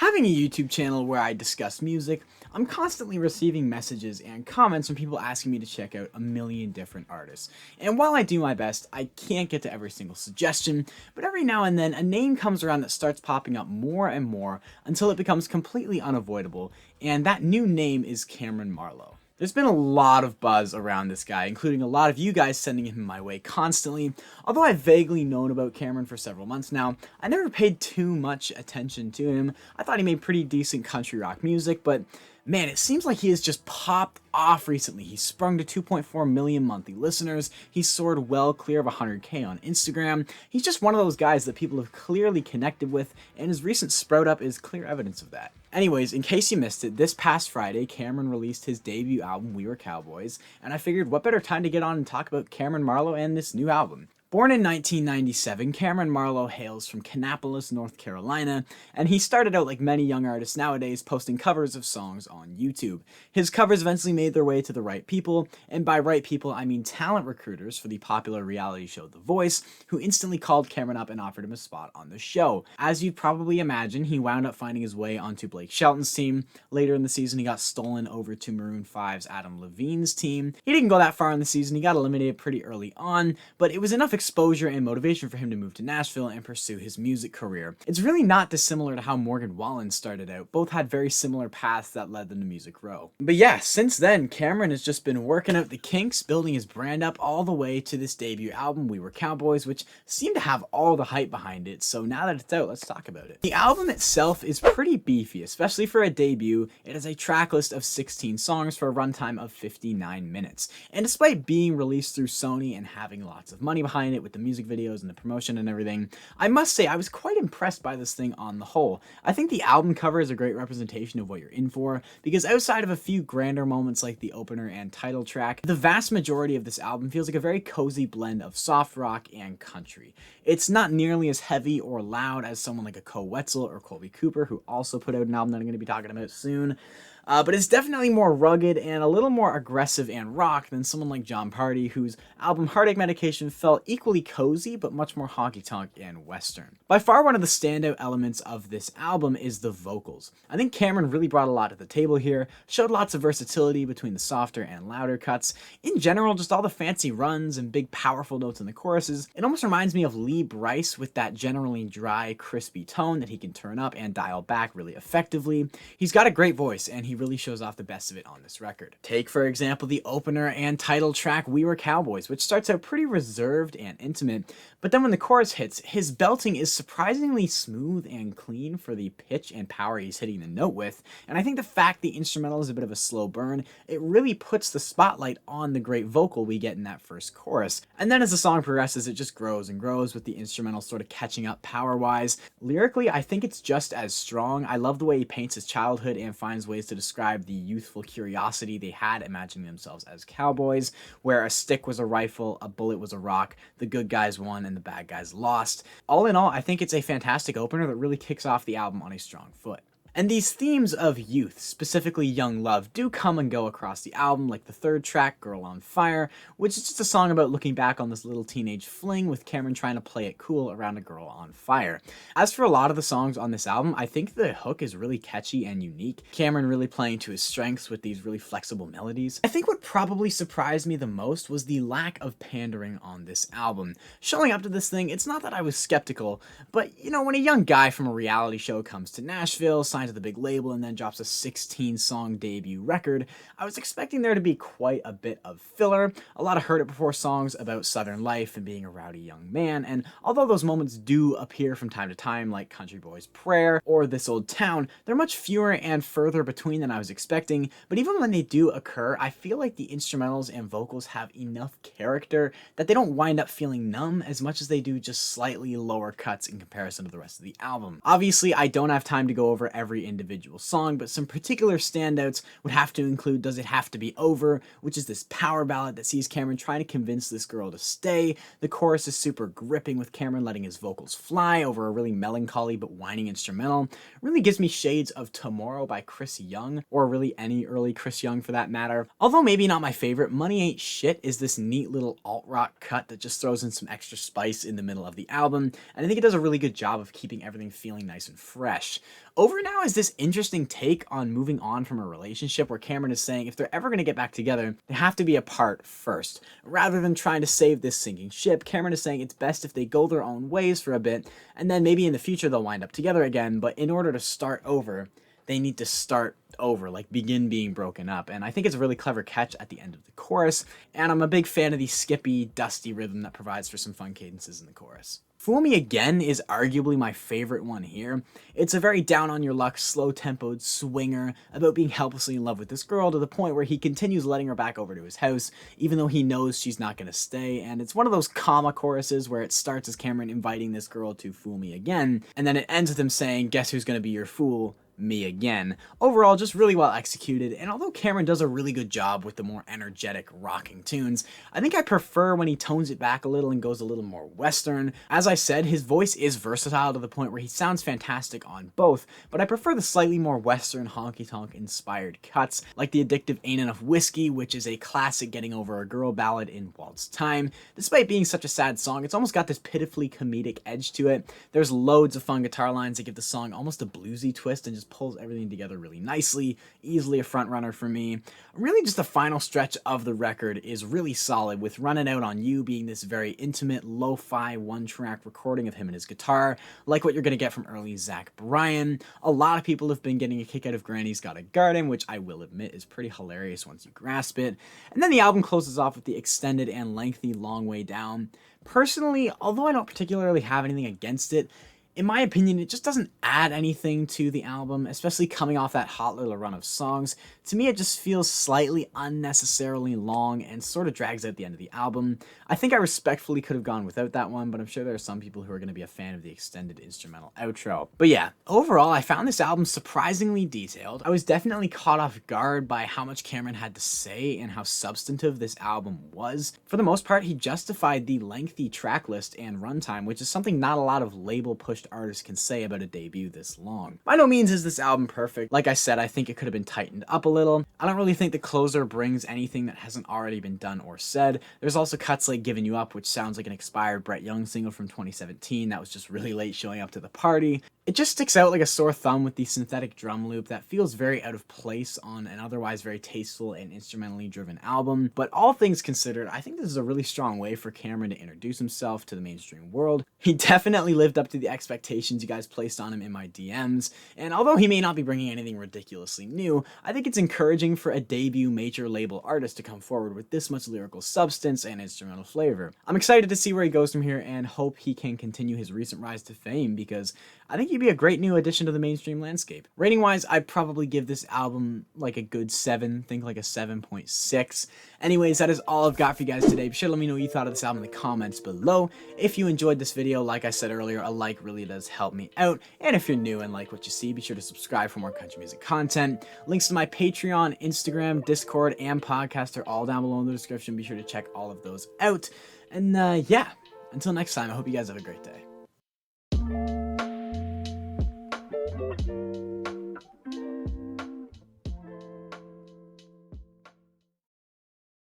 Having a YouTube channel where I discuss music, I'm constantly receiving messages and comments from people asking me to check out a million different artists. And while I do my best, I can't get to every single suggestion, but every now and then a name comes around that starts popping up more and more until it becomes completely unavoidable, and that new name is Kameron Marlowe. There's been a lot of buzz around this guy, including a lot of you guys sending him my way constantly. Although I've vaguely known about Kameron for several months now, I never paid too much attention to him. I thought he made pretty decent country rock music, but man, it seems like he has just popped off recently. He's sprung to 2.4 million monthly listeners. He's soared well clear of 100K on Instagram. He's just one of those guys that people have clearly connected with, and his recent sprout up is clear evidence of that. Anyways, in case you missed it, this past Friday, Kameron released his debut album, We Were Cowboys, and I figured what better time to get on and talk about Kameron Marlowe and this new album. Born in 1997, Kameron Marlowe hails from Kannapolis, North Carolina, and he started out like many young artists nowadays, posting covers of songs on YouTube. His covers eventually made their way to the right people, and by right people, I mean talent recruiters for the popular reality show The Voice, who instantly called Kameron up and offered him a spot on the show. As you'd probably imagine, he wound up finding his way onto Blake Shelton's team. Later in the season, he got stolen over to Maroon 5's Adam Levine's team. He didn't go that far in the season, he got eliminated pretty early on, but it was enough exposure and motivation for him to move to Nashville and pursue his music career. It's really not dissimilar to how Morgan Wallen started out. Both had very similar paths that led them to Music Row. But yeah, since then, Kameron has just been working out the kinks, building his brand up all the way to this debut album, We Were Cowboys, which seemed to have all the hype behind it. So now that it's out, let's talk about it. The album itself is pretty beefy, especially for a debut. It has a track list of 16 songs for a runtime of 59 minutes. And despite being released through Sony and having lots of money behind it with the music videos and the promotion and everything, I must say I was quite impressed by this thing on the whole. I think the album cover is a great representation of what you're in for, because outside of a few grander moments like the opener and title track, the vast majority of this album feels like a very cozy blend of soft rock and country. It's not nearly as heavy or loud as someone like a Ko Wetzel or Colby Cooper, who also put out an album that I'm going to be talking about soon. But it's definitely more rugged and a little more aggressive and rock than someone like Jon Pardi, whose album Heartache Medication felt equally cozy but much more honky-tonk and western. By far one of the standout elements of this album is the vocals. I think Kameron really brought a lot to the table here, showed lots of versatility between the softer and louder cuts. In general, just all the fancy runs and big powerful notes in the choruses. It almost reminds me of Lee Brice with that generally dry, crispy tone that he can turn up and dial back really effectively. He's got a great voice, and he really shows off the best of it on this record. Take, for example, the opener and title track We Were Cowboys, which starts out pretty reserved and intimate, but then when the chorus hits, his belting is surprisingly smooth and clean for the pitch and power he's hitting the note with, and I think the fact the instrumental is a bit of a slow burn, it really puts the spotlight on the great vocal we get in that first chorus. And then as the song progresses, it just grows and grows with the instrumental sort of catching up power-wise. Lyrically, I think it's just as strong. I love the way he paints his childhood and finds ways to describe the youthful curiosity they had imagining themselves as cowboys, where a stick was a rifle, a bullet was a rock, the good guys won and the bad guys lost. All in all, I think it's a fantastic opener that really kicks off the album on a strong foot. And these themes of youth, specifically young love, do come and go across the album, like the third track, Girl on Fire, which is just a song about looking back on this little teenage fling with Kameron trying to play it cool around a girl on fire. As for a lot of the songs on this album, I think the hook is really catchy and unique. Kameron really playing to his strengths with these really flexible melodies. I think what probably surprised me the most was the lack of pandering on this album. Showing up to this thing, it's not that I was skeptical, but you know, when a young guy from a reality show comes to Nashville, signs to the big label, and then drops a 16-song debut record, I was expecting there to be quite a bit of filler, a lot of Heard It Before songs about southern life and being a rowdy young man, and although those moments do appear from time to time, like Country Boy's Prayer or This Old Town, they're much fewer and further between than I was expecting, but even when they do occur, I feel like the instrumentals and vocals have enough character that they don't wind up feeling numb as much as they do just slightly lower cuts in comparison to the rest of the album. Obviously, I don't have time to go over every individual song, but some particular standouts would have to include Does It Have to Be Over, which is this power ballad that sees Kameron trying to convince this girl to stay. The chorus is super gripping with Kameron letting his vocals fly over a really melancholy but whining instrumental. Really gives me shades of Tomorrow by Chris Young, or really any early Chris Young for that matter. Although maybe not my favorite, Money Ain't Shit is this neat little alt-rock cut that just throws in some extra spice in the middle of the album, and I think it does a really good job of keeping everything feeling nice and fresh. Over Now is this interesting take on moving on from a relationship where Kameron is saying if they're ever going to get back together, they have to be apart first. Rather than trying to save this sinking ship, Kameron is saying it's best if they go their own ways for a bit, and then maybe in the future they'll wind up together again, but in order to start over, they need to start over, like begin being broken up. And I think it's a really clever catch at the end of the chorus, and I'm a big fan of the skippy, dusty rhythm that provides for some fun cadences in the chorus. Fool Me Again is arguably my favorite one here. It's a very down on your luck, slow-tempoed swinger about being helplessly in love with this girl to the point where he continues letting her back over to his house, even though he knows she's not going to stay. And it's one of those comma choruses where it starts as Kameron inviting this girl to fool me again, and then it ends with him saying, "Guess who's going to be your fool? Me again." Overall, just really well executed, and although Kameron does a really good job with the more energetic rocking tunes, I think I prefer when he tones it back a little and goes a little more western. As I said, his voice is versatile to the point where he sounds fantastic on both, but I prefer the slightly more western honky-tonk inspired cuts, like the addictive Ain't Enough Whiskey, which is a classic getting over a girl ballad in waltz time. Despite being such a sad song, it's almost got this pitifully comedic edge to it. There's loads of fun guitar lines that give the song almost a bluesy twist and just pulls everything together really nicely. Easily a front runner for me. Really just the final stretch of the record is really solid, with Running Out on You being this very intimate, lo-fi one-track recording of him and his guitar, like what you're going to get from early Zach Bryan. A lot of people have been getting a kick out of Granny's Got a Garden, which I will admit is pretty hilarious once you grasp it. And then the album closes off with the extended and lengthy Long Way Down. Personally, although I don't particularly have anything against it, in my opinion, it just doesn't add anything to the album, especially coming off that hot little run of songs. To me, it just feels slightly unnecessarily long and sort of drags out the end of the album. I think I respectfully could have gone without that one, but I'm sure there are some people who are going to be a fan of the extended instrumental outro. But yeah, overall, I found this album surprisingly detailed. I was definitely caught off guard by how much Kameron had to say and how substantive this album was. For the most part, he justified the lengthy track list and runtime, which is something not a lot of label-pushed artists can say about a debut this long. By no means is this album perfect. Like I said, I think it could have been tightened up a little. I don't really think the closer brings anything that hasn't already been done or said. There's also cuts like Giving You Up, which sounds like an expired Brett Young single from 2017 that was just really late showing up to the party. It just sticks out like a sore thumb with the synthetic drum loop that feels very out of place on an otherwise very tasteful and instrumentally driven album. But all things considered, I think this is a really strong way for Kameron to introduce himself to the mainstream world. He definitely lived up to the expectations you guys placed on him in my DMs, and although he may not be bringing anything ridiculously new, I think it's encouraging for a debut major label artist to come forward with this much lyrical substance and instrumental flavor. I'm excited to see where he goes from here and hope he can continue his recent rise to fame, because I think he'd be a great new addition to the mainstream landscape. Rating wise, I'd probably give this album like a good 7, think like a 7.6. Anyways, that is all I've got for you guys today. Be sure to let me know what you thought of this album in the comments below. If you enjoyed this video, like I said earlier, a like really does help me out. And if you're new and like what you see, be sure to subscribe for more country music content. Links to my Patreon, Instagram, Discord, and podcast are all down below in the description. Be sure to check all of those out. And yeah, until next time, I hope you guys have a great day.